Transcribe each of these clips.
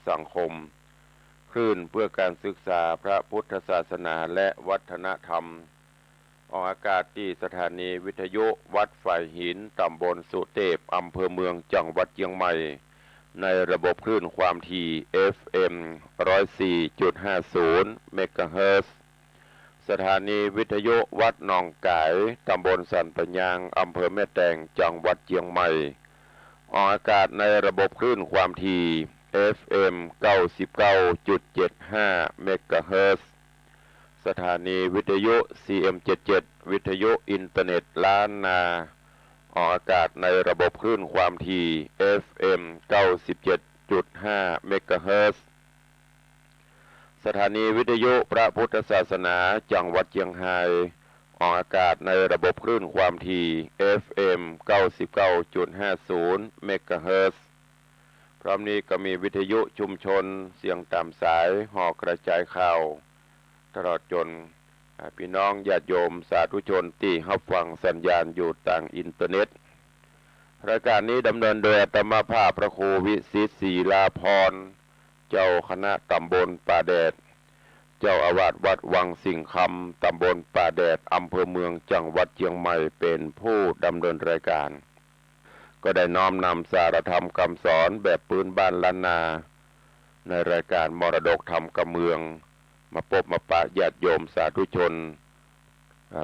สังคมคลื่นเพื่อการศึกษาพระพุทธศาสนาและวัฒนธรรมออกอากาศที่สถานีวิทยุวัดฝ่ายหินตำบลสุเทพอำเภอเมืองจังหวัดเชียงใหม่ในระบบคลื่นความถี่ FM 104.50 เมกะเฮิรตซ์สถานีวิทยุวัดหนองกายตำบลสันปะยางอำเภอแม่แตงจังหวัดเชียงใหม่ออกอากาศในระบบคลื่นความถี่ FM 99.75 เมกะเฮิรตซ์สถานีวิทยุ CM77 วิทยุอินเทอร์เน็ตล้านนาออกอากาศในระบบคลื่นความถี่ FM 97.5 เมกะเฮิรตซ์สถานีวิทยุพระพุทธศาสนาจังหวัดเชียงรายออกอากาศในระบบคลื่นความถี่ FM 99.50 เมกะเฮิรตซ์พร้อมนี้ก็มีวิทยุชุมชนเสียงตามสายห่อกระจายข่าวตลอดจนพี่น้องญาติโยมสาธุชนที่รับฟังสัญญาณอยู่ต่างอินเทอร์เน็ตรายการนี้ดำเนินโดยอาตมาภาพพระครูวิสิตศรีลาภรณ์เจ้าคณะตำบลป่าแดดเจ้าอาวาสวัดวังสิงคำตำบลป่าแดดอำเภอเมืองจังหวัดเชียงใหม่เป็นผู้ดำเนินรายการก็ได้น้อมนำสารธรรมคำสอนแบบพื้นบ้านล้านนาในรายการมรดกธรรมกับเมืองมาพบมาปะญาติโยมสาธุชน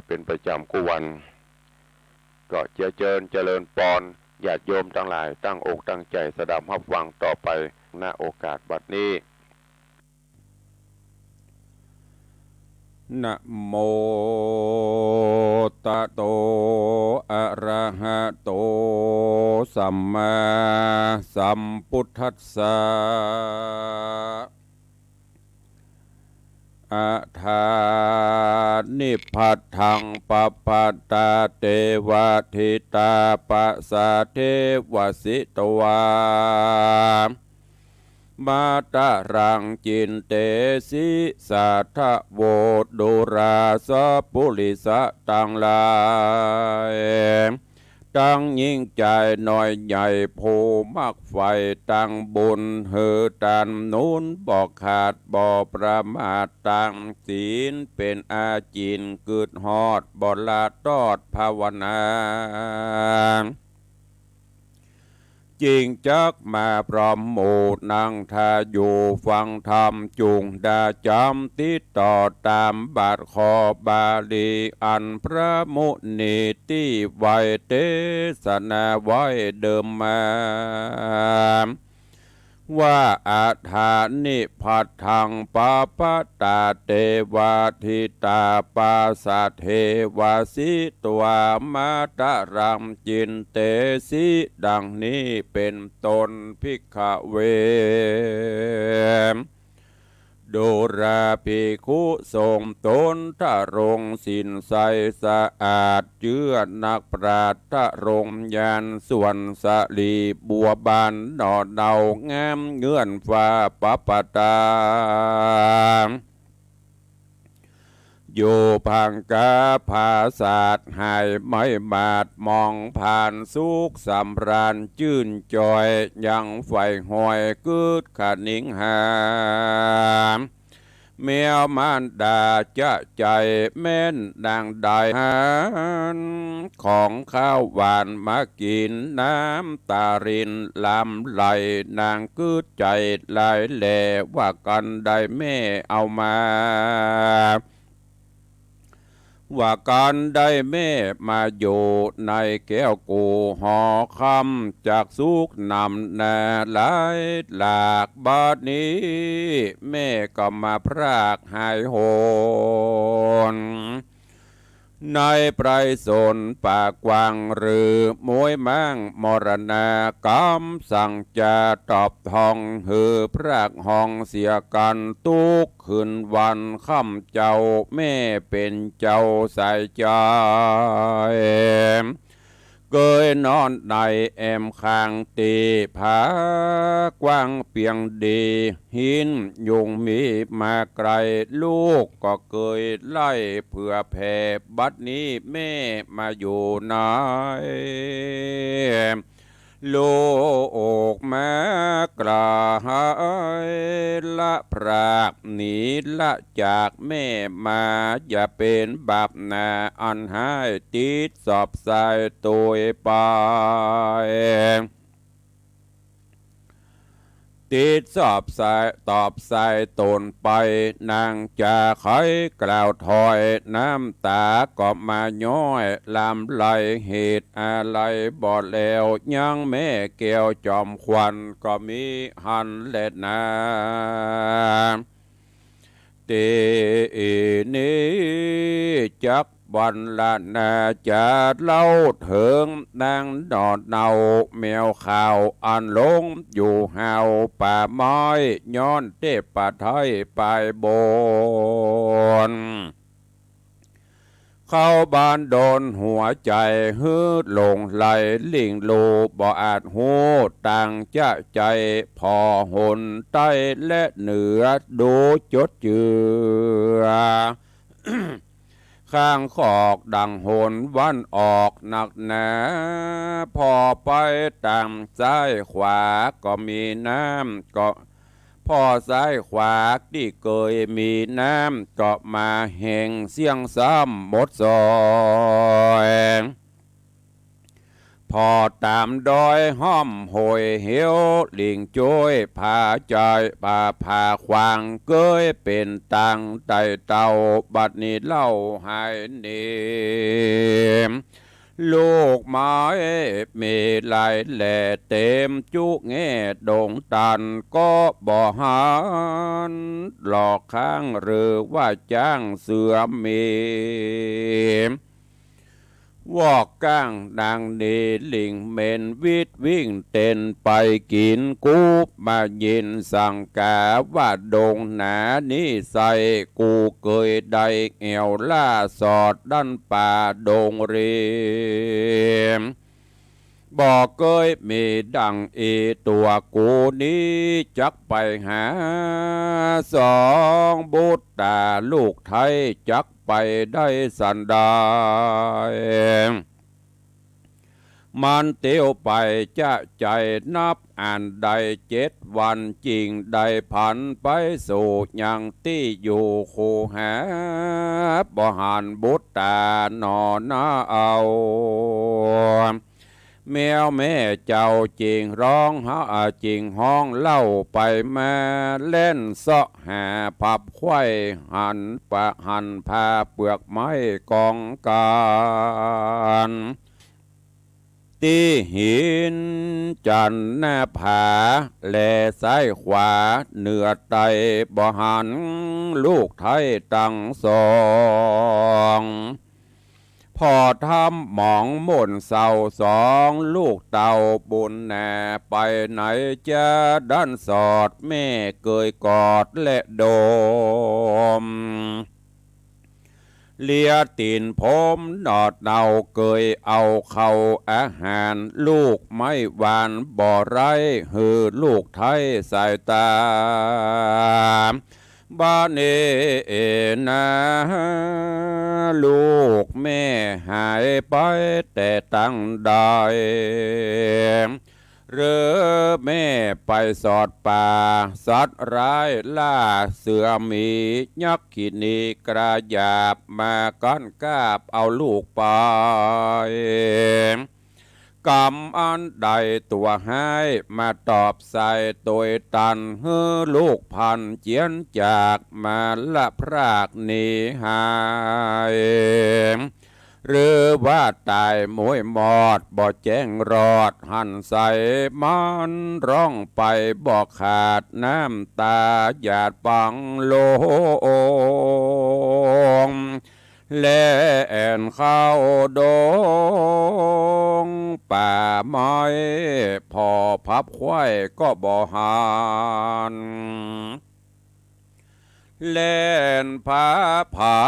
เป็นประจำกุวันก็เจริญปอนญาติโยมทั้งหลายตั้งอกตั้งใจสดับรับฟังต่อไปณโอกาสบัดนี้นะโมตัสโตอะระหะโตสัมมาสัมพุทธัสสะอะทานิพัทธังปปัตตาเตวะทิตาปัสสะเทวสิตวามาตะรังจินเตสิสัทธโวดุราสปุริสะตังลายตั้งยิ่งใจหน่อยใหญ่โพมักไฟตั้งบุญเฮอตันนุนบอกขาดบ่ประมาทตั้งศีลเป็นอาจินกึดฮอดบ่ละตอดภาวนาจริงจักมาพร้อมหมู่นั่งทาอยู่ฟังธรรมจุงดาจำติดต่อตามบาทขอบาลีอันพระมุนีที่ไวเทศนาไว้เดิมมาว่าอาถานิพัทธังปปตาเตวาทิตาปาสะเทวาสิตวามาตะรัมจินเตสิดังนี้เป็นตนภิกขเวโดราภิกขุทรงตนทะรงสินใสสะอาดเจือนักปราชญ์ทะรงยานส่วนสลีบัวบานดอดเดางามเงื่อนฟ้าปปตาโยพังกาภาศาสหายไม่บาดมองผ่านสุขสำราญชื่นจอยยังไฟหอยกึดขนิ่งหามเมียวมารดาจะใจแม่นดังใดหันของข้าวหวานมากินน้ำตารินลำไหลนางกึดใจลายแหล่ว่ากันได้แม่เอามาว่าการได้แม่มาอยู่ในแก้วกูหอคำจากสุกนำนาหลายหลากบาดนี้แม่ก็มาพรากหายโหนในไพรสนป่ากวางหรือมวยมั่งมรณากรรมสั่งจะตอบทองหือพรากห้องเสียกันทุกคืนวันค่ำเจ้าแม่เป็นเจ้าใส่ใจเกยนอนในแอมข้างตีผากว้างเปียงดีหินยุงมีมาไกลลูกก็เกยไล่เพื่อแผ่บัดนี้แม่มาอยู่ไหน โลกแม้กระหายละพรากหนีละจากแม่มาอย่าเป็นบาปนาอันหายติดสอบสายตัวไปติดสอบสายตอบสายตนไปนางจะไขกล่าวถอยน้ำตาก็มาย้อยลำไหลเหตุอะไรบอดแล้วยังแม่แก้วจอมควันก็มีหันเล็ดนาเตนี้จักบันละนาจะเล่าถึงนางดอดเนาแมวข่าวอันลงอยู่หาวป่าไม้ย้อนเทพป่าไทยไปบนเข้าบ้านโดนหัวใจฮืดลงไหลลิงลูบ่อาจหูต่างจะใจพอหนใต้และเหนือดูจดเจือ ข้างขอกดังโหนวันออกหนักหนาพอไปตามซ้ายขวาก็มีน้ำก็พอซ้ายขวาที่เคยมีน้ำก็มาแห่งเสียงซ้ำหมดซอยพอตามดอยห้อมโหยเหียวลิงจ้อยพาใจพาควางเกยเป็นตังไตเต่าบัดนี้เล่าหายเนมลูกไม้มีลายแหล่เต็มจุแง่ดงตันก็บ่หันหลอกข้างหรือว่าจ้างเสือมีวอกก้างดังดีลิงเมนวิทวิ่งเต้นไปกินกูมายินสั่งกาว่าดงหนานี่ใส่กูเกยได้เอวล่าสอดดันป่าดงเรียมบอกเกยมีดังตัวกูนี้จักไปหาสองบุตรตาลูกไทยจักไปได้สันดายมันเตียวไปจะใจนับอ่านได้7 วันจริงได้ผันไปสู่ยังที่อยู่คูหาบ่หันบุตรตาหนอนาเอาแมวแม่เจ้าจริงร้องหาจริงห้องเล่าไปมาเล่นเสาะหาพับไข่หันพาเปลือกไม้กองการตีหินจันหน้าผาแลซ้ายขวาเหนือไตบ่หันลูกไทยตั้งสองพอทำหมองหม่นเศร้าสองลูกเต่าบุญแน่ไปไหนจะดันสอดแม่เกยกอดและโดมเลียตีนผมนอดเนาเกยเอาเข้าอาหารลูกไม่หวานบ่อไรหือลูกไทยสายตาบ้านเอนะลูกแม่หายไปแต่ตั้งได้หรือแม่ไปสอดป่าสัตว์ร้ายล่าเสือมียักษ์ขีนีกระยาบมาก้อนกาบเอาลูกไปกรรมอันใดตัวให้มาตอบใส่ตัวตันเฮือลูกพันเจียนจากมาละพรากหนีหายหรือว่าตายมวยหมอดบ่แจ้งรอดหันใส่มันร้องไปบอกขาดน้ำตาหยาดปังโลงแล่นเข้าดงป่าไม้พอพับควายก็บ่หันเล่นผาผ่า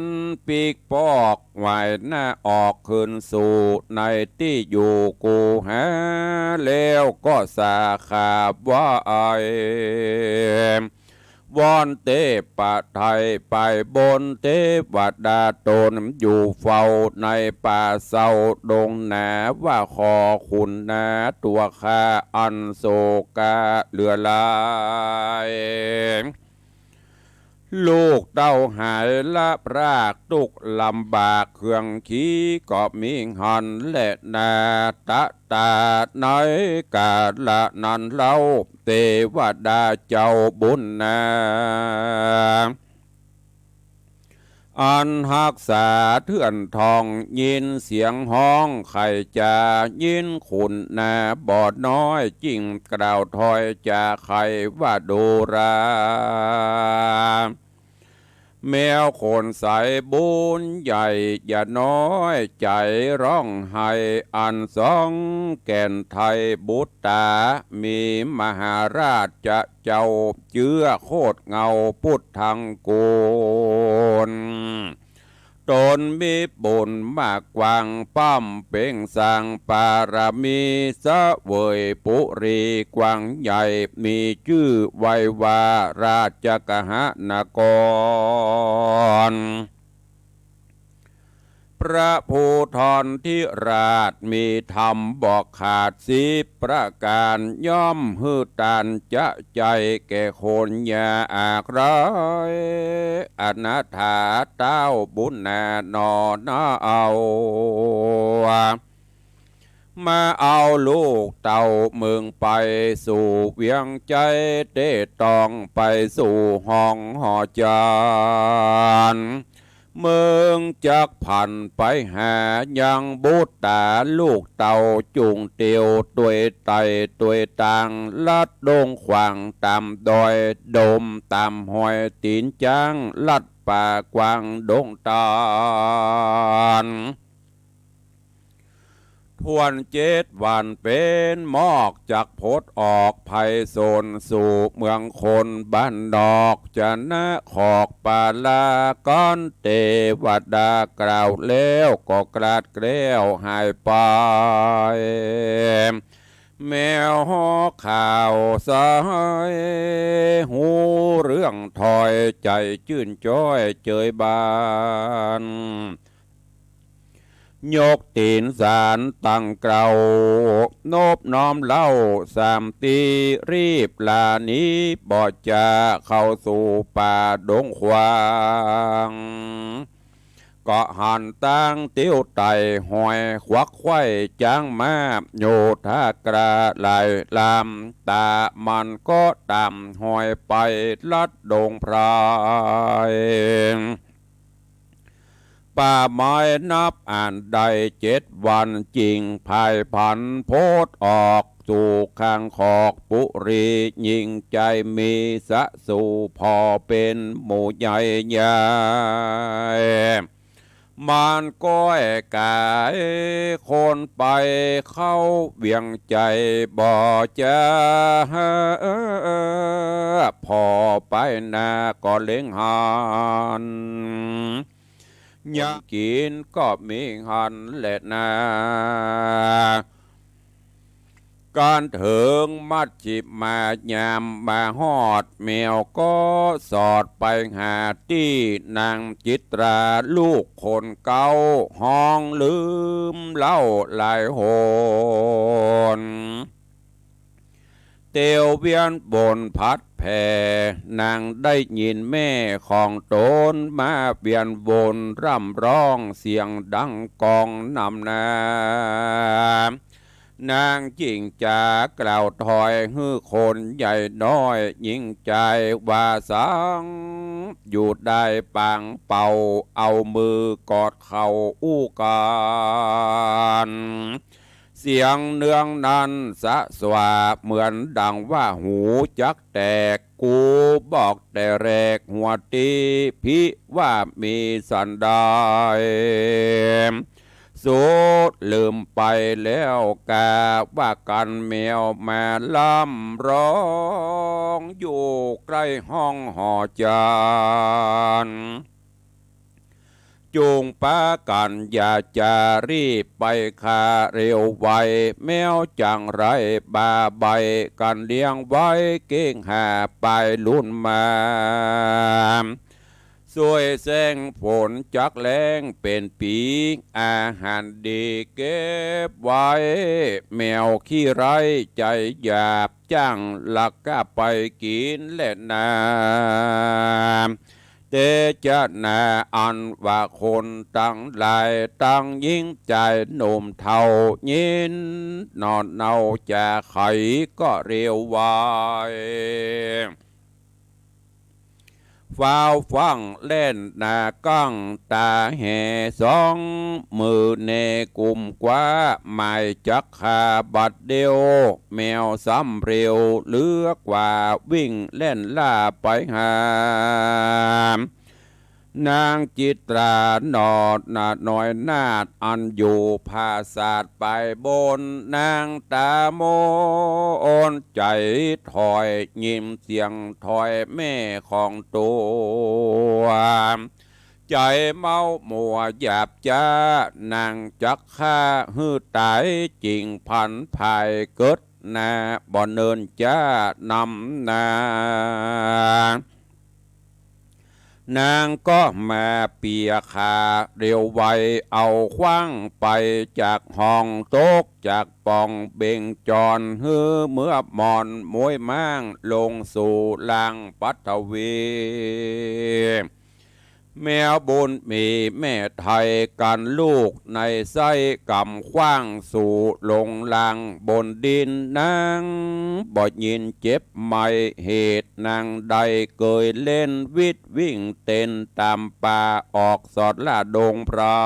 นปีกปอกไหวหน้าออกขึ้นสู่ในที่อยู่กูหาแล้วก็สาขาบว่าไอ วอนเทปะไทยไปบนเทวดาตนอยู่เฝ้าในป่าเศร้าดงหนาว่าขอคุณนาตัวข้าอันโศกาเหลือลายลูกเต้าหายละรากตุกลำบากเครื่องขี้ก็มีหันและนาตะตาในกาละนันเล่าเทวดาเจ้าบุญนาอันหักษาเถื่อนทองยินเสียงห้องไข่จะยินขุนนาบอดน้อยจิ้งกล่าวถอยจะไข่ว่าดูราแมวโคนใสบุญใหญ่อย่าน้อยใจร้องไห้อันสองแก่นไทยบุตตามีมหาราชจะเจ้าเจื้อโคตรเงาพุทธังกูลตนมีบุญมากกวางป้อมเป่งสร้างปารมีสะเวยปุรีกวางใหญ่มีชื่อไว้ว่าราชกหนกรพระภูธรที่ราชมีธรรมบอกขาดสิประการย่อมฮือตันจะใจแก่คนยาอากร้อยอนาถาเต้าบุญนานอนาเอามาเอาลูกเต่าเมืองไปสู่เวียงใจเตตองไปสู่ห้องหอจานเมืองจักพันไปหายังบูตาลูกเต่าจุงเตียวตัวยไตตัวยต่างลัดดงขวางตามดอยดมตามหอยตีนจ้างลัดป่ากวางดงตาลทวน7 วันเป็นหมอกจากพดออกภัยโซนสู่เมืองคนบ้านดอกจะนะขอกปาลาก้อนเทวดากล่าวแล้วก็กราดเกลียวหายไปแมวหอข่าวสายหูเรื่องถอยใจชื่นจ้อยเจยบานยกตีนสารตั้งเกลานบน้อมเล่าสามตีรีบลานี้บอดจะเข้าสู่ป่าดงขวางก็หันตั้งเตี้ยวไตหอยควักไข่จางมาโยธากระไหลลามตามันก็ตามหอยไปลัดดงพรายป่าไม้นับอ่านได้7 วันจริงภายผันโพธออกสู่ข้างขอกปุรียิ่งใจมีสะสู่พอเป็นหมู่ใหญ่ใหญ่มันก้อยกายคนไปเข้าเวียงใจบ่จะพอไปนาก็เล้งหันอยากกินก็มีหันแหละนาการถึงมัดจิบมายามมาฮอดแมวก็สอดไปหาที่นางจิตราลูกคนเก่าห้องลืมเล่าหลายหนเตียวเวียนบนพัดแผ่นางได้ยินแม่ของตนมาเวียนวนร่ำร้องเสียงดังกองนำนานางจิงจากล่าวถอยฮือคนใหญ่น้อยยิ่งใจว่าสังอยู่ได้ปางเป่าเอามือกอดเข่าอู้กันเสียงเนืองนั้นสะสวาเหมือนดังว่าหูจักแตกกูบอกแต่แรกหัวตีพิว่ามีสันดายสุดลืมไปแล้วกาว่ากันแมวมาล้ำร้องอยู่ใกล้ห้องหอจาน จูงปากันอย่าจะรีบไปคาเร็วไวแมวจังไรบาใบกันเลี้ยงไว้เก่งหาไปลุ่นมาสวยแสงฝนจักแรงเป็นปีอาหารดีเก็บไว้แมวขี้ไรใจหยาบจ้างหลักก็ไปกินและนาเตจะนาอันว่าคนตั้งหลายตั้งยิ่งใจหนุ่มเท่ายินนอนเนาจะไขก็เร็วไวฟ้าวฟังเล่นนากั้งตาแห่สองมือเนกุมกว่าไม่จักขาบัดเดียวแมวซ้ำเร็วเลือกว่าวิ่งเล่นล่าไปหานางจิตราหนอดนาดน้อยนาดอันอยู่ภาศาสไปบนนางตาโมนใจถอยยิ้มเสียงถอยแม่ของตัวใจเมามัวหยาบจ้านางจักฆ่าฮือตายจริงพันภายเกิดนาบ่เนินจ้านำนานางก็มาเปียขาเร็วไวเอาคว้างไปจากห้องโต๊กจากปองเบ่งจรฮือเมื่อมอนมวยม้างลงสู่ลางปัทวีแมวบุญมีแม่ไทยกันลูกในไส้กำขว้างสู่ลงลางบนดินนางบ่ยินเจ็บไม่เหตุนางใดเกยเล่นวิทวิ่งเต้นตามป่าออกสอดละดงพรา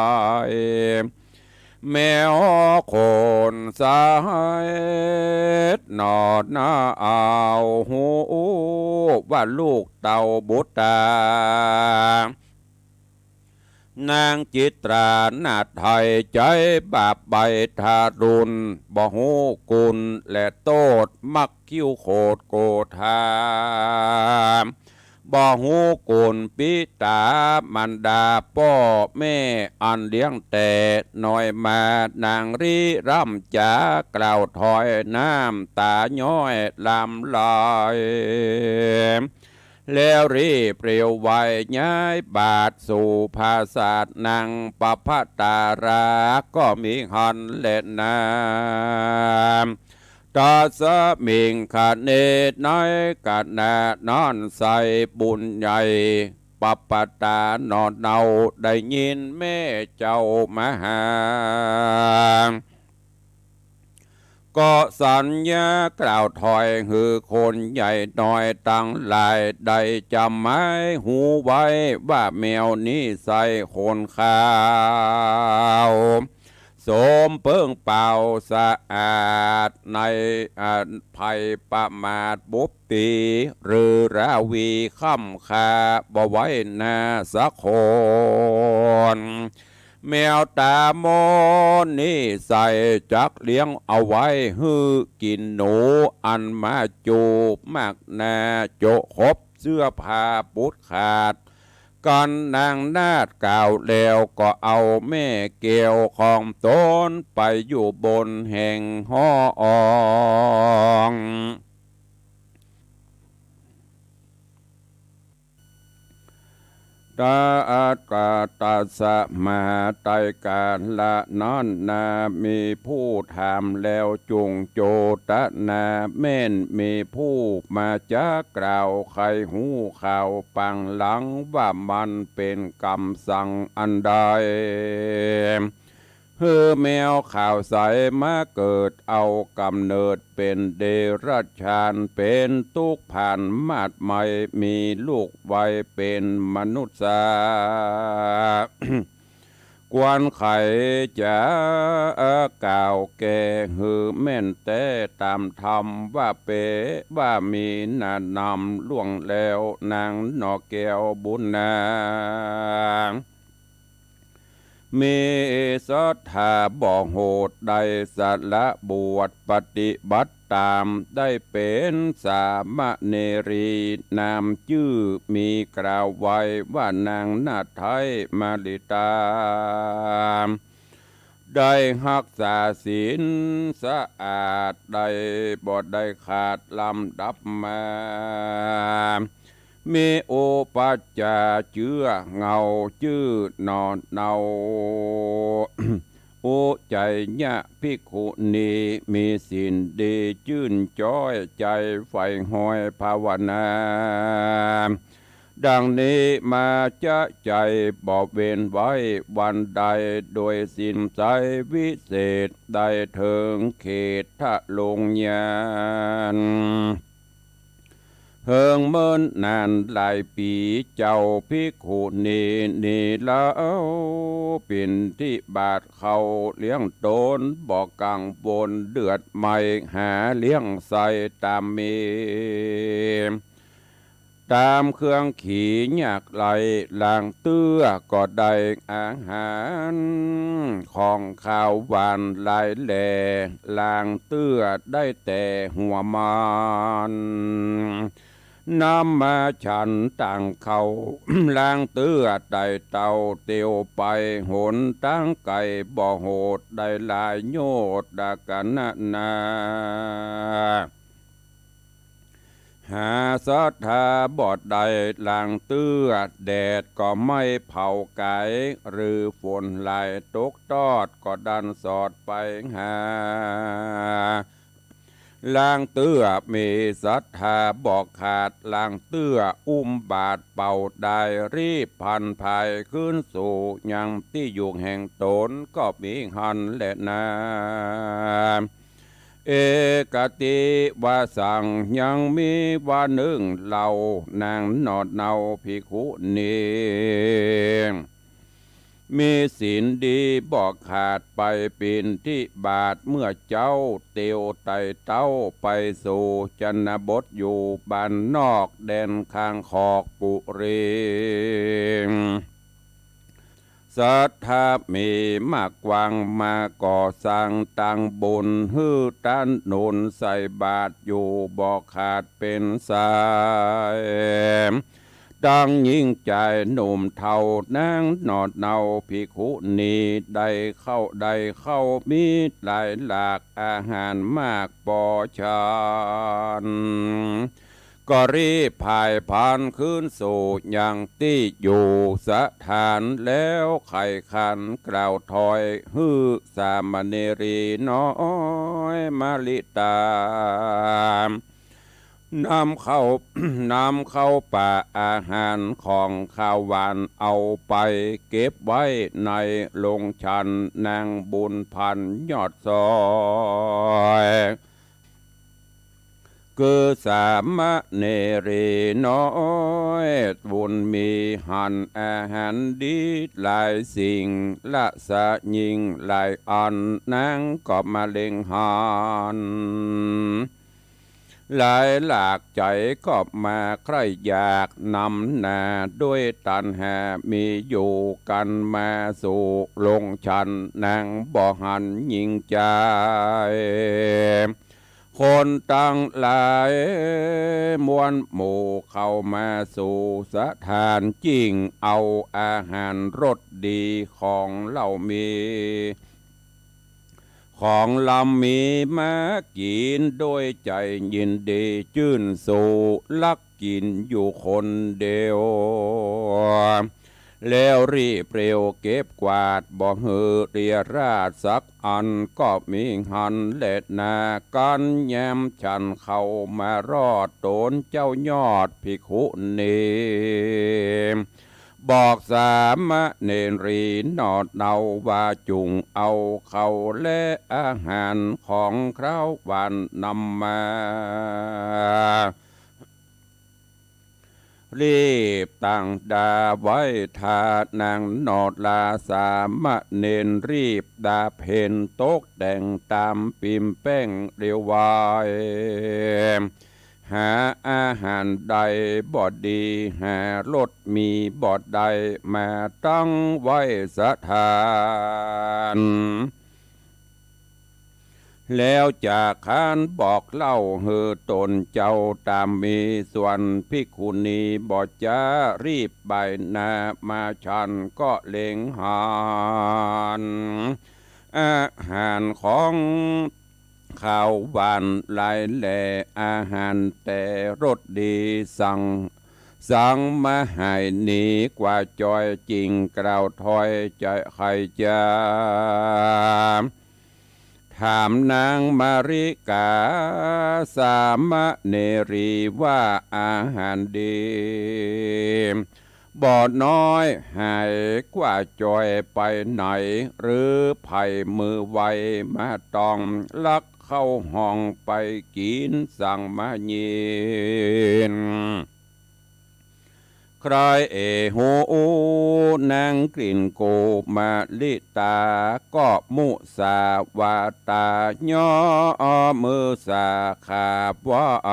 ยแมวคนสายนอดหน้าเอาหูว่าลูกเต่าบุตรนางจิตรานาไทยใจบาปใบทารุณบ่หูกุลและโตดมักคิ้วโคดโกธาบ่หูกุลปิตามันดาพ่อแม่อันเลี้ยงแต่น้อยมานางรีร่ำจากล่าวถอยน้ำตาย้อยลำลอยแล้วรีบเปรียวไวย้ายบาทสู่ภาษาทนางปภตาราก็มีหันเล่นนามตาสมิงขาเนตน้อยกาดานอนใส่บุญใหญ่ปปตานอนเนาได้ยินแม่เจ้ามาหาก็สัญญากล่าวถอยหือคนใหญ่น้อยตั้งหลายได้จำไม้หูไว้ว่าแมวนี้ใส่คนขาวสมเปิ้งเป่าสะอาดในภัยประมาทบุบตีหรือราวีค่ำคาบ่ไว้นาสักคนแมวตามนนี่ใส่จักเลี้ยงเอาไว้ฮือกินหนูอันมาจูบมากนาโจคบเสื้อผ้าปุดขาดกันนางนาดกล่าวแล้วก็เอาแม่เกี่ยวของต้นไปอยู่บนแห่งห้อองตาอัตตาสมาไตการละนอนนามีผู้ถามแล้วจุงโจตนาแม่นมีผู้มาจะกล่าวใครหูข่าวปังหลังว่ามันเป็นกรรมสั่งอันใดเฮือแมวข่าวใสมาเกิดเอากำเนิดเป็นเดรัจฉานเป็นตุกผ่านมาดไม่มีลูกไว้เป็นมนุษย์กวนไขจะกล่าวแก่หือแม่นแต่ตามธรรมว่าเปว่ามีนานำล่วงแล้วนางนอแก้วบุญนามีศรัทธาบ่โหดใดสัตละบวชปฏิบัติ ตามได้เป็นสามเณรีนามชื่อมีกล่าวไว้ว่านางนาไทยมาริตาได้รักษาศีลสะอาดได้บ่ได้ขาดลำดับมามีโอปัจจาเจือเงาชื่อนอนเนา โอใจยะภิกขุนีมีสินดีชื่นจ้อยใจไฟห้อยภาวนาดังนี้มาจะใจบอกเว้นไว้วันใดโดยสินใจวิเศษได้ถึงเขตทะลงยานเฮิงเมินนานหลายปีเจ้าภิกขุนีแล้วเป็นที่บาทเขาเลี้ยงโตนบอกกังบนเดือดไม่หาเลี้ยงใส่ตามมีตามเครื่องขี่ยากไหลลางเตื้อก็ได้อาหารของข้าวหวานหลายแหล่ลางเตื้อได้แต่หัวมันน้ำมาฉันต่างเขา ล้างเตื้อได้เต่าเตียวไปหนตั้งไก่บ่อโหดได้ลายโยดดากันนาหาสัทธาบอดใดลางเตื้อแดดก็ไม่เผาไก่หรือฝนไหลตกตอดก็ดันสอดไปหาลางเตื้อมีศรัทธาบอกขาดลางเตื้ออุ้มบาทเป่าได้รีบพันภายขึ้นสู่ยังที่อยู่แห่งตนก็มีหันและนาเอกติว่าสั่งยังมีว่าหนึ่งเหล่านางนอดเนาภิกขุนีมีศีลดีบอกขาดไปเป็นที่บาทเมื่อเจ้าเตียวไต่เต้าไปสู่จันบทอยู่บ้านนอกแดนข้างขอกปุรีสัทธามีมากกวางมาก่อสร้างตั้งบุญฮือตันหนุนใส่บาทอยู่บอกขาดเป็นสายดังยิ่งใจหนุ่มเท่านางนอดเนาภิกขุนีได้เข้ามีหลายหลากอาหารมากปอชานก็รีบพายพานขึ้นสู่ยังที่อยู่สถานแล้วไข่ขันกล่าวถอยฮือสามเณรีน้อยมาลิตานำเข้า นำเข้าป่าอาหารของข้าวหวานเอาไปเก็บไว้ในโรงชันนางบุญพันยอดซอยคือสามเณรีน้อยบุญมีหันอาหารดีหลายสิ่งละสะยิงหลายอันนางก็มาเล็งหันหลายหลากใจก็มาใครอยากนำหน้าด้วยตันหามีอยู่กันมาสู่ลงชันนางบ่หันยิงใจคนตั้งหลายมวลหมู่เข้ามาสู่สถานจริงเอาอาหารรสดีของเหล่ามีของลำมีมากินโดยใจยินดีชื่นสู่ลักกินอยู่คนเดียวแล้วรีบเร็วเก็บกวาดบ่เหือเรียราดสักอันก็มีหันเล็ดนากันแย้มฉันเข้ามารอดโตนเจ้ายอดภิกขุนีบอกสามเณรีนอดเนาว่าจุงเอาเขาและอาหารของคราววันนำมารีบตั้งดาไว้ทานางนอดลาสามเณรรีบดาเพนตกแต่งตามปิมแป้งเรียววายหาอาหารใดบอดดีหารสมีบอดใดมาตั้งไว้สถาน แล้วจากขานบอกเล่าเฮอตนเจ้าตามมีส่วนภิกขุณีบอกจะรีบใบหนามาฉันก็เล็งหานอาหารของข้าวหวานหลายแหล่อาหารแต่รสดีสั่งมาให้หนีกว่าจอยจริงกล่าวถอยใจใครจะถามนางมาริกาสามเนรีว่าอาหารดีบ่อน้อยหายกว่าจอยไปไหนหรือไผ่มือไวมาต้องลักเข้าห้องไปกินสั่งมาเย็นใครหูนางกลิ่นโกมาลิตาก็มุสาวาตาย่อมือสาขาบว่าไอ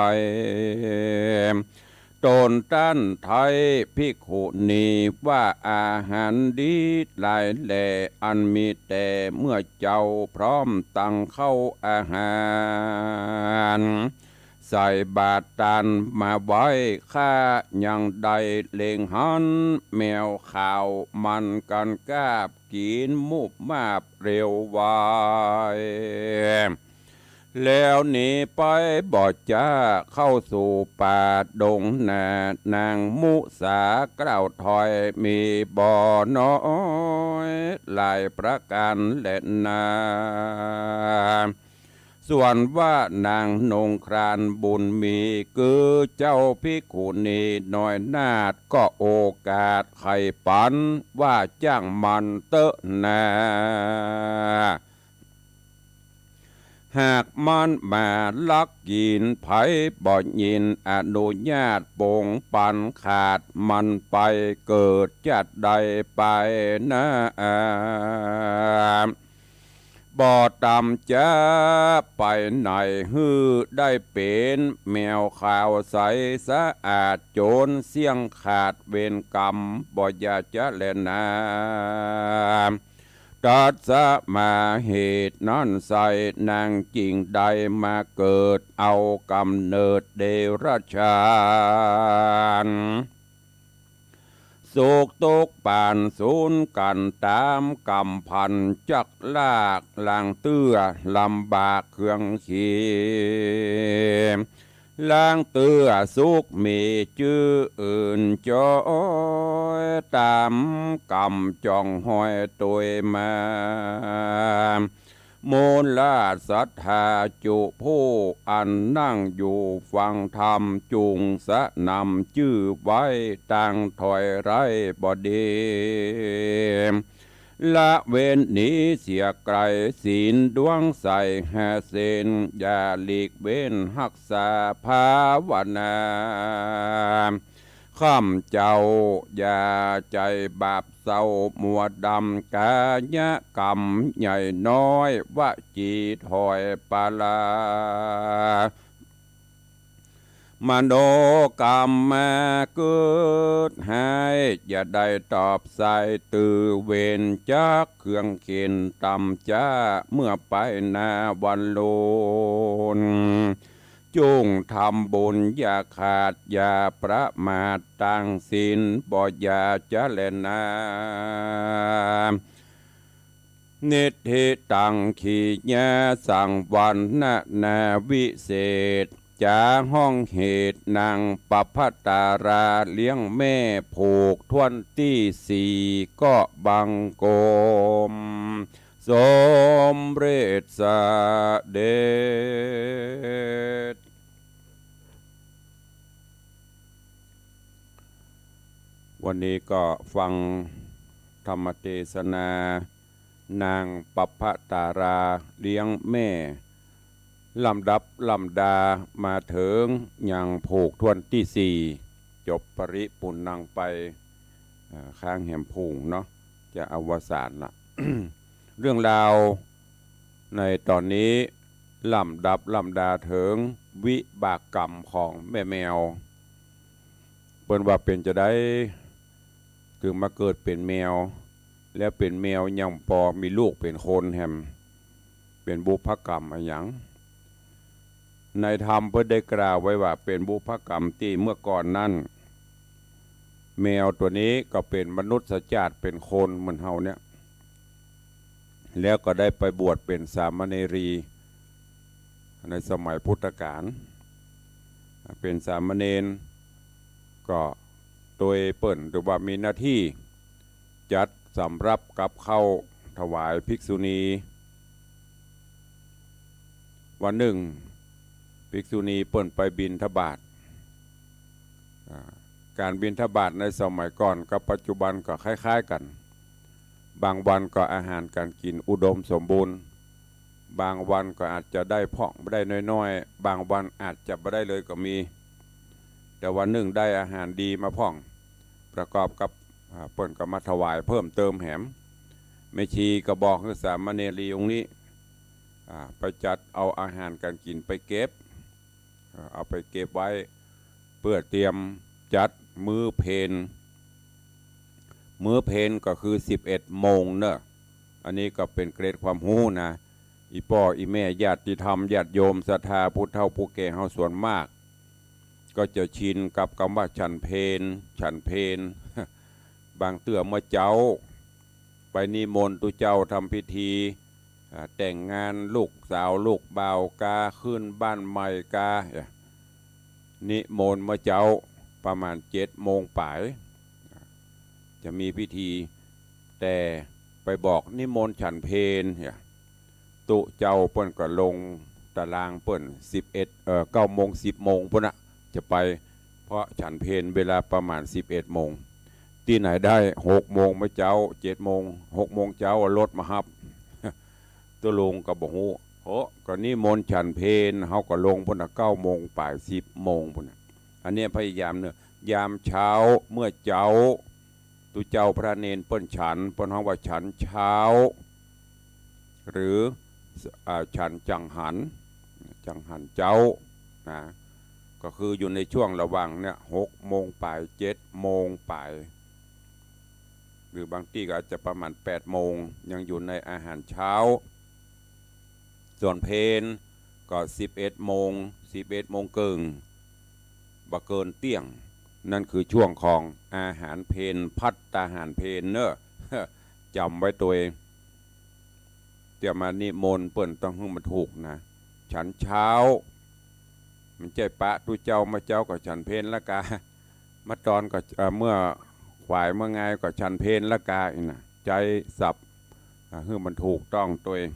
ตนต้านไทยภิกขุณีว่าอาหารดีหลายแหล่อันมีแต่เมื่อเจ้าพร้อมตั้งเข้าอาหารใส่บาตรตันมาไว้ข้ายังใดเล่งหันแมวข่าวมันกันกาบกินมุบมาบเร็วไวแล้วหนีไปบอดจ้าเข้าสู่ป่าดงนานางมุสากล่าวถอยมีบ่อน้อยหลายประการและนาส่วนว่านางนงครานบุญมีคือเจ้าภิกขุณีน้อยนาดก็โอกาสไข่ปันว่าจ้างมันเตอะนาหากมันมาลักยินไผบ่ยินอนุญาตปงปันขาดมันไปเกิดจัดใดไปนะบ่ตำจะไปไหนฮือได้เป็นแมวขาวใสสะอาดโจรเสี่ยงขาดเวรกรรมบ่อยากจะเล่นนาตัดสะมาเหตุนั้นใส่นางจริงใดมาเกิดเอากำเนิดเดรัจฉานโศกตกปานสูญกันตามกำพันจักลากลางเตื้อลำบากเครื่องขีล้างเตื้อสุกมีชื่ออื่นจอยตามกำจองห้อยตัวมามูลลาศรัทธาจุผู้อันนั่งอยู่ฟังธรรมจุงสะนำชื่อไว้ตั้งถอยไรบดีละเว้นหนีเสียไกลศีลดวงใสหาเสนอย่าหลีกเว้นหักษาภาวนาข้ามเจ้าอย่าใจบาปเศร้ามัวดำกายกรรมใหญ่น้อยวจีถอยปาลามโนกรรมมาเกิดให้อย่าได้ตอบใส่ตือเวนจักเครื่องเข็นตำจ้าเมื่อไปนาวันโลนจุงทำบุญอย่าขาดอย่าประมาทตั้งศีลบ่อย่าจะเล่นนานิธิตังขีญาสังวันนาวิเศษจาห้องเหตุนางปภัตตาราเลี้ยงแม่ผูกทวนที่สี่ก็บังโกมสมเร็จสเด็จวันนี้ก็ฟังธรรมเทศนานางปภัตตาราเลี้ยงแม่ลำดับลำดามาถึงอย่างผูกทวนที่สี่จบปริปุณนังไปข้างแหมพุงเนาะจะอวสานละ เรื่องราวในตอนนี้ลำดับลำดาถึงวิบากกรรมของแม่แมวเปิ้นว่าเป็นจะได้คือมาเกิดเป็นแมวแล้วเป็นแมวยังพอมีลูกเป็นคนแฮม เป็นบุพกรรมอะไรอย่างในธรรมเพื่อได้กล่าวไว้ว่าเป็นบุพกรรมที่เมื่อก่อนนั้นแมวตัวนี้ก็เป็นมนุษย์ชาติเป็นคนเหมือนเฮาเนี่ยแล้วก็ได้ไปบวชเป็นสามเณรีในสมัยพุทธกาลเป็นสามเณรก็โดยเปิ่นหรือว่ามีหน้าที่จัดสำรับกับเข้าถวายภิกษุณีวันหนึ่งภิกษุณีเปิ่นไปบิณฑบาตการบิณฑบาตในสมัยก่อนกับปัจจุบันก็คล้ายๆกันบางวันก็อาหารการกินอุดมสมบูรณ์บางวันก็อาจจะได้พองได้น้อยๆบางวันอาจจะไม่ได้เลยก็มีแต่วันหนึ่งได้อาหารดีมาพ่องประกอบกับเปิ่นก็มาถวายเพิ่มเติมแหมแม่ชีก็บอกให้สามเณรีองค์นี้ไปจัดเอาอาหารการกินไปเก็บเอาไปเก็บไว้เพื่อเตรียมจัดมื้อเพลก็คือ11 โมงเนอะอันนี้ก็เป็นเกรดความรู้นะอีพ่ออีแม่ญาติธรรมญาติโยมศรัทธาผู้เฒ่าผู้แก่เฮาส่วนมากก็จะชินกับคำว่าฉันเพล บางเตื้อเมื่อเจ้าไปนิมนต์ตุเจ้าทำพิธีแต่งงานลูกสาวลูกบ่าวกาขึ้นบ้านใหม่กานิมนต์เมื่อเจ้าประมาณ7 โมงป่ายจะมีพิธีแต่ไปบอกนิมนต์ฉันเพลตุเจ้าเปิ้นก็ลงตารางเปิ้น9 โมง 10 โมงพุ่นนะจะไปเพราะฉันเพลเวลาประมาณ11 โมงที่ไหนได้6 โมงไม่เจ้า7 โมง6 โมงเจ้ารถมาฮับตัวลงก็บอกโหก็นิมนต์ฉันเพลเฮาก็ลงพุ่นน่ะ9 โมงป่าย10 โมงพุ่นน่ะอันนี้พยายามเนอะยามเช้าเมื่อเจ้าตุเจ้าพระเนนเปิ้นฉันเปิ้นเฮาว่าฉันเช้าหรือฉันจังหันเจ้านะก็คืออยู่ในช่วงระหว่างเนี่ย6 โมงป่าย7 โมงป่ายหรือบางที่ก็อาจจะประมาณ8 โมงยังอยู่ในอาหารเช้าส่วนเพลก็11 โมงเกิงบ่เกินเตี้ยงนั่นคือช่วงของอาหารเพลพัตตาหารเพลเนอะ จำไว้ตัวเองเดี๋ยวมานิมนต์เปิ่นต้องให้มันถูกนะฉันเช้ามันใจปะตุเจ้ามาเจ้าก็ฉันเพลละกามาตอนก็เมื่อขวายเมื่อไงก็ฉันเพลละกาอีกนะใจสับให้มันถูกต้องตัวเอง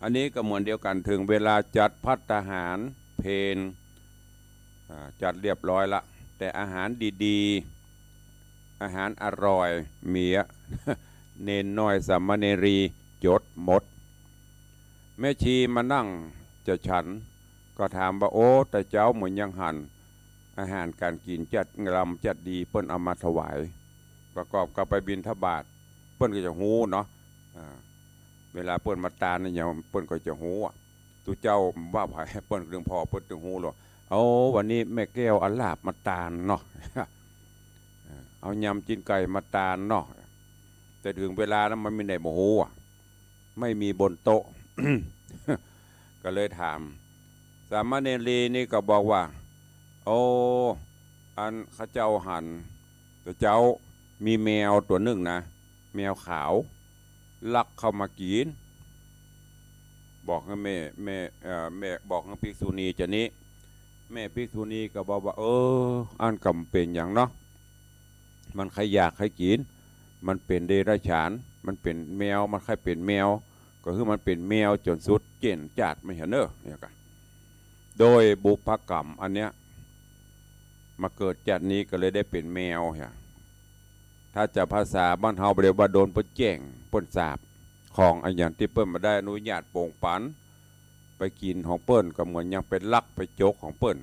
อันนี้ก็เหมือนเดียวกันถึงเวลาจัดภัตตาหารเพลจัดเรียบร้อยละแต่อาหารดีๆอาหารอร่อยเมีย เนนน้อยสามเณรีจดหมดแม่ชีมานั่งจะฉันก็ถามว่าโอ้แต่เจ้าเหมือนยังหันอาหารการกินจัดงามจัดดีเปิ้นเอามาถวายประกอบกับไปบิณฑบาตเปิ้นก็จะหูเนาะเวลาเปิ้นมาตาเนี่ยอย่างเปิ้นก็จะหูตุเจ้าว่าไผเปิ้นเรื่องพอเปิ้นถึงหูหรอเอาวันนี้แม่แก้วอัลลาบมาตาลเนาะ เอายำจิ้นไก่มาตาลเนาะแต่ถึงเวลานั้นมันไม่ได้โมโหไม่มีบนโต๊ะ ก็เลยถามสามเณรีนี่ก็บอกว่าโอ้อันข้าเจ้าหันแต่เจ้ามีแมวตัวหนึ่งนะแมวขาวลักเข้ามากินบอกให้แม่บอกให้ภิกษุณีจะนี้แม่ภิกษุณีก็บอกว่าอันกำเป็นอย่างเนาะมันใครอยากใครกินมันเป็นเดรัจฉานมันเป็นแมวมันใครเป็นแมวก็คือมันเป็นแมวจนสุดเจนจัดไม่เห็นเนอะเนี่ยกันโดยบุพกรรมอันเนี้ยมาเกิดจัดนี้ก็เลยได้เป็นแมวเนี่ยถ้าจะภาษาบ้านเฮาเรียกว่าโดนปนแจ้งปนสาบของอันอย่างที่เปิ้ลมาได้อนุญาตโป่งปันไปกินของเปิ้ลก็เหมือนยังเป็นลักไปโจกของเปิ้ล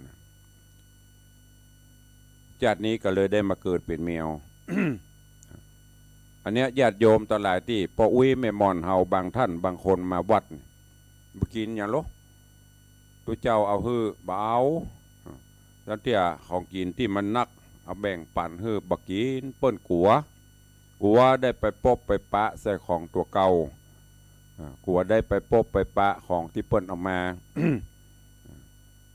จัดนี้ก็เลยได้มาเกิดเป็นแมว อันเนี้ยญาติโยมตหลายที่พออุ้ยแม่มอนเฮาบางท่านบางคนมาวัดมากินอย่างโลตัวเจ้าเอาฮื้อเบาแล้วเที่ยของกินที่มันนักเอาแบ่งปันฮื้อบักกินเปิ้นกัวได้ไปปบไปปะใส่ของตัวเก่า กลัวได้ไปพบไปปะของที่เปิ้นเอามา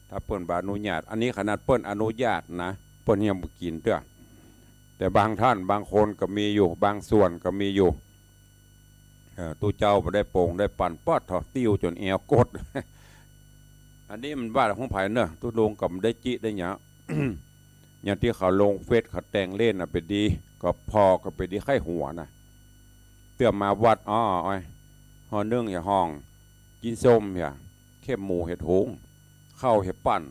ถ้าเปิ้นบาอนุญาตอันนี้ขนาดเปิ้นอนุญาตนะเปิ้นยังบ่กินเด้อแต่บางท่านบางคนก็มีอยู่บางส่วนก็มีอยู่ตู้เจ้าบ่ได้โป่งได้ปั่นปอดถอดติ้วจนแอวกด อันนี้มันว่าของไผเนอะตู้ลงกับได้จิได้หยัง อย่างที่เขาลงเฟซเขาแต่งเล่นน่ะเป็นดีก็พอก็เป็นดีไข้หัวนะเตื่อมาวัดอ้อยห่อนึ่งอย่าห้องกินส้มอย่าเข้มหมูเห็ดหงข้าวเห็ดปั่น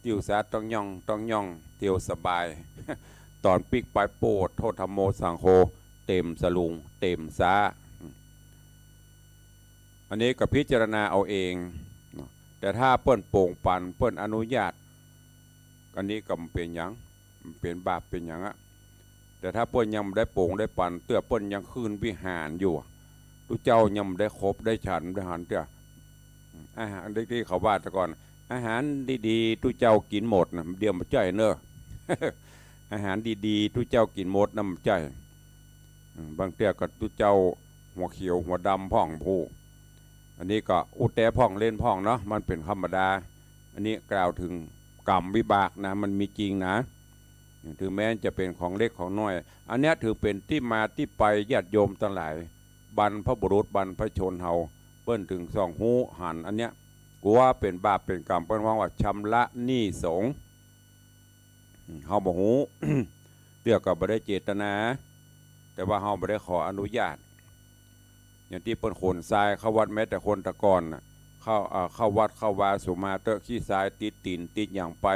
ติวสาต้องย่องเตียวสบาย ตอนปิกไปโปดโทษธรรมโมสังโฆเต็มสลุงเต็มซาอันนี้ก็พิจารณาเอาเองแต่ถ้าเปิ้นโป่งปันเปิ้นอนุญาตอันนี้ก็เป็นหยังเป็นบาปเป็นหยังอะแต่ถ้าเปิ้นยังได้โป่งได้ปันเตื้อเปิ้นยังคืนวิหารอยู่ทุกเจ้ายังได้ครบได้ฉันได้หันเตื้ออาหารที่เขาว่าแต่ก่อนอาหารดีๆทุกเจ้ากินหมดนะเดี๋ยวมาจ่อยเนอะ อาหารดีๆทุกเจ้ากินหมดน้ำใจบางเตื้อก็ทุกเจ้าหัวเขียวหัวดำพ่องผู้อันนี้ก็อุแต่พ่องเล่นพ่องเนาะมันเป็นธรรมดาอันนี้กล่าวถึงกรรมวิบากนะมันมีจริงนะถึงแม้จะเป็นของเล็กของน้อยอันนี้ถือเป็นที่มาที่ไปญาติโยมทั้งหลายบรรพบุรุษบรรพชนเฮาเปิ้นถึงสองหูหันอันเนี้ยกูว่าเป็นบาปเป็นกรรมเปิ้นว่าชำระหนี้สงฆ์เฮาบ่ฮู้ เตื้อก็บ่ได้เจตนาแต่ว่าเฮาบ่ได้ขออนุญาตอย่างที่เปิ้นขนทรายเข้าวัดแม้แต่คนตะกอนน่ะเข้าวัดเข้าวาสุมาเตอะขี้ทรายติดตีนติดอย่างไป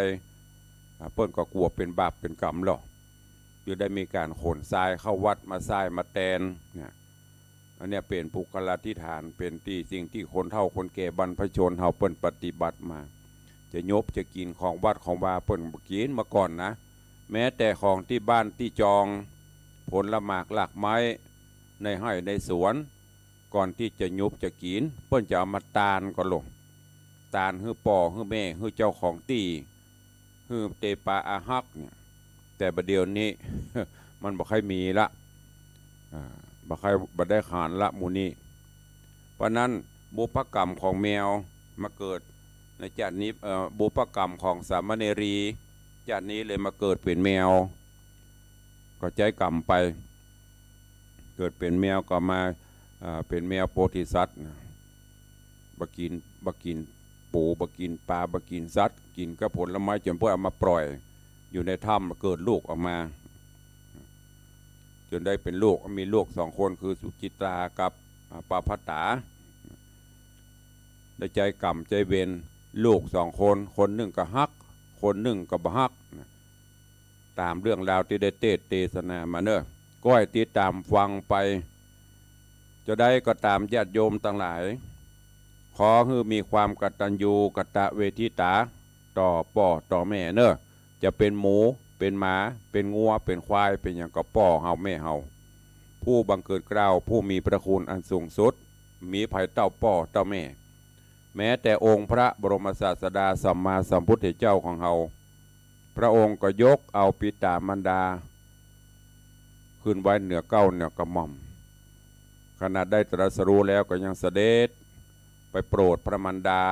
เปิ้นก็กลัวเป็นบาปเป็นกรรมหรอกจึงได้มีการขนทรายเข้าวัดมาทรายมาแตนเนี่ยอันนี้เป็นปุกลธิฐานเป็นที่สิ่งที่คนเฒ่าคนแก่บรรพชนเฮาเปิ้นปฏิบัติมาจะยบจะกินของวัดของวาเปิ้นกินมาก่อนนะแม้แต่ของที่บ้านที่จองผลละหมากหลากไม้ในไร่ในสวนก่อนที่จะยุบจะกินเปิ้นจะเอามาตาลก็ลงตาลฮื้อป่อฮื้อแม่ฮื้อเจ้าของตีฮื้อเตปาอาฮักเนี่ยแต่ประเดี๋ยวนี้ มันบ่ค่อยมีละบ่ค่อยบ่ได้ขานละหมู่นี้เพราะนั้นบุพกรรมของแมวมาเกิดในชาตินี้บุพกรรมของสามเณรีชาตินี้เลยมาเกิดเป็นแมวก็ใจกรรมไปเกิดเป็นแมวก็มาเป็นแมวโพธิสัตว์บกินปูบกินปลาบกินสัตว์กินกระผลไม้จนเพื่อเอามาปล่อยอยู่ในถ้ำเกิดลูกออกมาจนได้เป็นลูกมีลูกสองคนคือสุจิตรากับปาภัตตาได้ใจกรรมใจเวรลูกสองคนคนหนึ่งก็ฮักคนหนึ่งก็บ่ฮักตามเรื่องราวที่ได้เทศนามาเนอะก้อยติดตามฟังไปจะได้ก็ตามญาติโยมทั้งหลายขอให้มีความกตัญญูกตเวทิตาต่อพ่อต่อแม่เนอะจะเป็นหมูเป็นหมาเป็นงัวเป็นควายเป็นอย่างก็พ่อเฮาแม่เฮาผู้บังเกิดเกล้าผู้มีพระคุณอันสูงสุดมีภัยเต้าพ่อเต้าแม่แม้แต่องค์พระบรมศาสดาสัมมาสัมพุทธเจ้าของเฮาพระองค์ก็ยกเอาปิตามารดาขึ้นไว้เหนือเก้าเหนือกระหม่อมขณะได้ตรัสรู้แล้วก็ยังเสด็จไปโปรดพระมารดา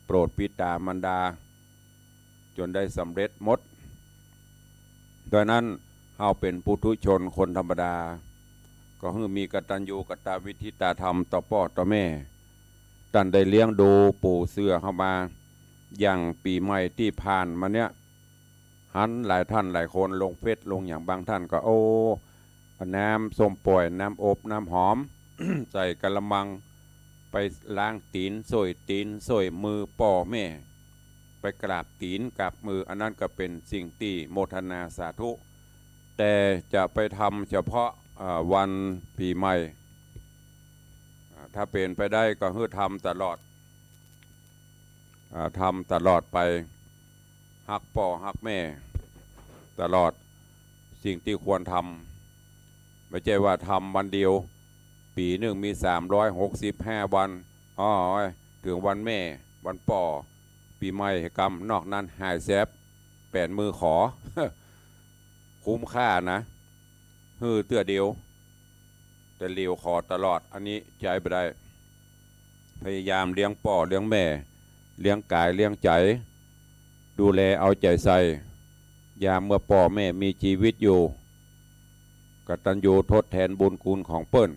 โปรดปิตามารดาจนได้สำเร็จหมดดังนั้นเฮาเป็นปุถุชนคนธรรมดาก็คือมีกตัญญูกตวิธิตาธรรมต่อพ่อต่อแม่ท่านได้เลี้ยงดูปู่เสือเข้ามาอย่างปีใหม่ที่ผ่านมาเนี้ยหันหลายท่านหลายคนลงเฟซลงอย่างบางท่านก็โอ้น้ำส้มป่อยน้ำอบน้ำหอม ใส่กะละมังไปล้างตีนสวยตีนสวยมือป่อแม่ไปกราบตีนกับมืออันนั้นก็เป็นสิ่งที่โมทนาสาธุแต่จะไปทำเฉพาะวันปีใหม่ถ้าเป็นไปได้ก็ให้ทำตลอดไปฮักป่อฮักแม่ตลอดสิ่งที่ควรทำไม่ใช่ว่าทำวันเดียวปีหนึ่งมี365วันถึงวันแม่วันป่อปีใหม่กรรมนอกนั้นหายแซบ8มือขอ คุ้มค่านะเตื้อเดียว แต่เลี้ยวขอตลอดอันนี้ใจไปได้พยายามเลี้ยงพ่อเลี้ยงแม่เลี้ยงกายเลี้ยงใจดูแลเอาใจใส่ยามเมื่อพ่อแม่มีชีวิตอยู่กตัญญูทดแทนบุญคุณของเปิ้น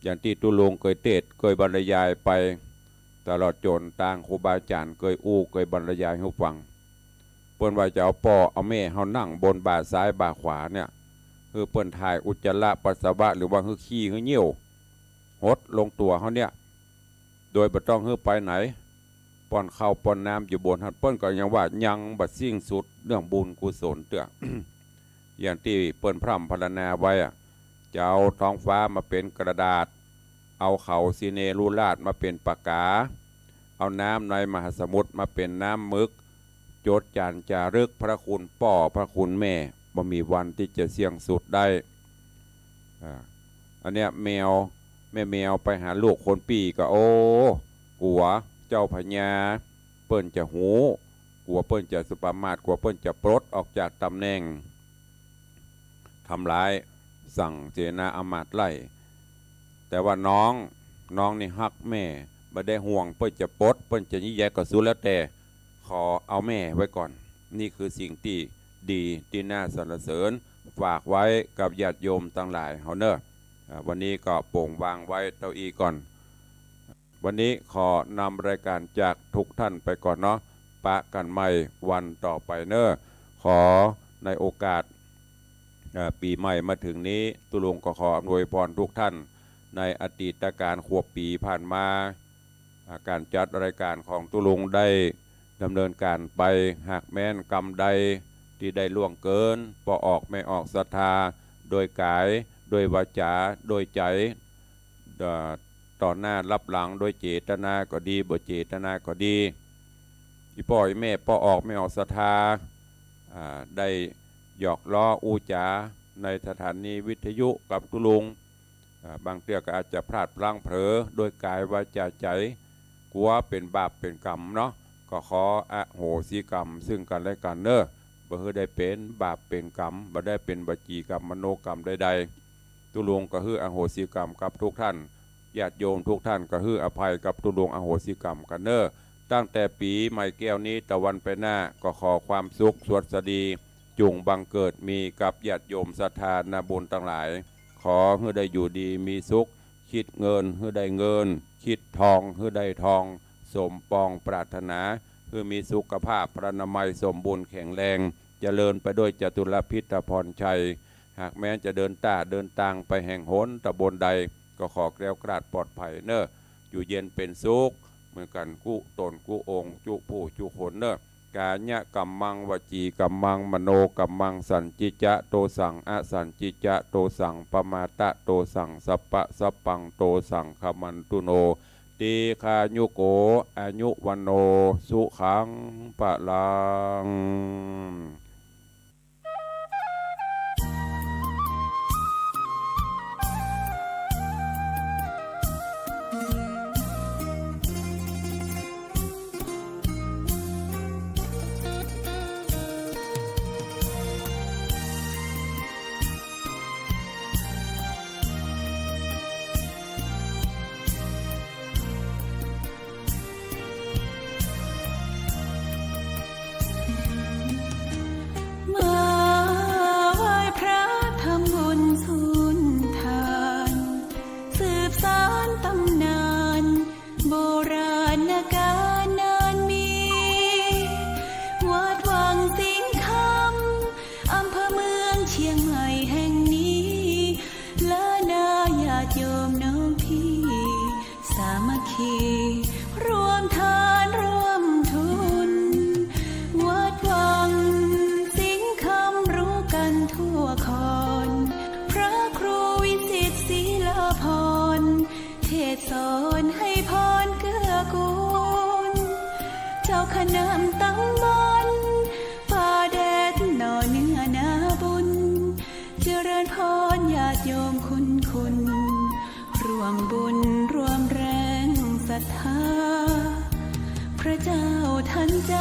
อย่างที่ตุลงเคยเทศเคยบรรยายไปตลอดจนต่างครูบาอาจารย์เคยเคยบรรยายให้ฟังเปิ้นว่าจะเอาพ่อเอาแม่เฮานั่งบนบ่าซ้ายบ่าขวาเนี่ยคือเปิ้นถ่ายอุจจาระปัสสาวะหรือว่าคือขี้คือเหี่ยวหดลงตัวเฮาเนี่ยโดยบ่ต้องไปไหนป้อนข้าวป้อนน้ำอยู่บนหัดเปิ้นก็ยังว่ายังบัดสิ้นสุดเรื่องบุญกุศลเตื้อ อย่างที่เปิ้นพร่ำพรรณนาไว้จะเอาท้องฟ้ามาเป็นกระดาษเอาเขาซีเนรูราดมาเป็นปากกาเอาน้ำในมหาสมุทรมาเป็นน้ำมึกโจดจานจารึกพระคุณพ่อพระคุณแม่บ่มีวันที่จะเสี่ยงสุดได้อันเนี้ยแมวไปหาลูกคนปีก็โอ้กลัวเจ้าพญาเปิ้นจะหูกลัวเปิ้นจะสุปมาทกลัวเปิ้นจะปลดออกจากตำแหน่งทำร้ายสั่งเจนาอมาตย์ไล่แต่ว่าน้องนี่ฮักแม่ไม่ได้ห่วงเปิ้นจะปลดเปิ้นจะยิ่งใหญ่ก็สู้แล้วแต่ขอเอาแม่ไว้ก่อนนี่คือสิ่งที่ดีที่น่าสรรเสริญฝากไว้กับญาติโยมทั้งหลายเฮาเนอะวันนี้ก็โปร่งวางไว้เต้าอี้ก่อนวันนี้ขอนำรายการจากทุกท่านไปก่อนเนาะปะกันใหม่วันต่อไปเนอะขอในโอกาสปีใหม่มาถึงนี้ตุลงก็ขออำนวยพรทุกท่านในอดีตการขวบปีผ่านมาการจัดรายการของตุลงได้ดำเนินการไปหากแม้นกรรมใดที่ได้ล่วงเกินพอออกไม่ออกศรัทธาโดยกายโดยวาจาโดยใจต่อหน้ารับหลังโดยเจตนาก็ดีบ่เจตนาก็ดีที่พ่อแม่พอออกไม่ออกศรัทธาได้หยอกล้ออูจาในสถานีวิทยุกับตุลุงบางเตื้อก็อาจจะพลาดพลั้งเผลอโดยกายวาจาใจกลัวเป็นบาปเป็นกรรมเนาะก็ขออโหสิกรรมซึ่งกันและกันเนอะบ่ให้ได้เป็นบาปเป็นกรรมบ่ได้เป็นวจีกรรมมโนกรรมใดๆตุลุงก็คืออโหสิกรรมกับทุกท่านญาติโยมทุกท่านก็คืออภัยกับตุลุงอโหสิกรรมกันเนอะตั้งแต่ปีใหม่แก้วนี้ตะวันไปหน้าก็ขอความสุขสวัสดีจุงบังเกิดมีกับญาติโยมศรัทธานาบุญทั้งหลายขอให้ได้อยู่ดีมีสุขคิดเงินให้ได้เงินคิดทองให้ได้ทองสมปองปรารถนาเพื่อมีสุขภาพพรรณนามัยสมบูรณ์แข็งแรงเจริญไปด้วยจตุรพิธพรชัยหากแม้จะเดินทางไปแห่งหนตะบนใดก็ขอแกล้วกราดปลอดภัยเนอะอยู่เย็นเป็นสุขเหมือนกันกู้ตนกู้องค์จุผู้จุคนเนอะกาญะกัมมังวจีกัมมังมโนกัมมังสันจิจะโตสังอสันจิจะโตสังปมาตะโตสังสัปปะสัปปังโตสังขมันตุโนตีคายุโกอายุวันโนสุขังปะลังรวมทานร่วมทุนวัดวังสิงคำรู้กันทั่วคอนพระครูวิสิตศิลาภรณ์เทศสอนให้พรเกื้อกูลเจ้าคณะตั้งบนป่าแดดหน่อเนื้อนาบุญเจริญพรญาติโยมคุณร่วมบุญร่วมแรงศรัทธาพระเจ้าทันใจ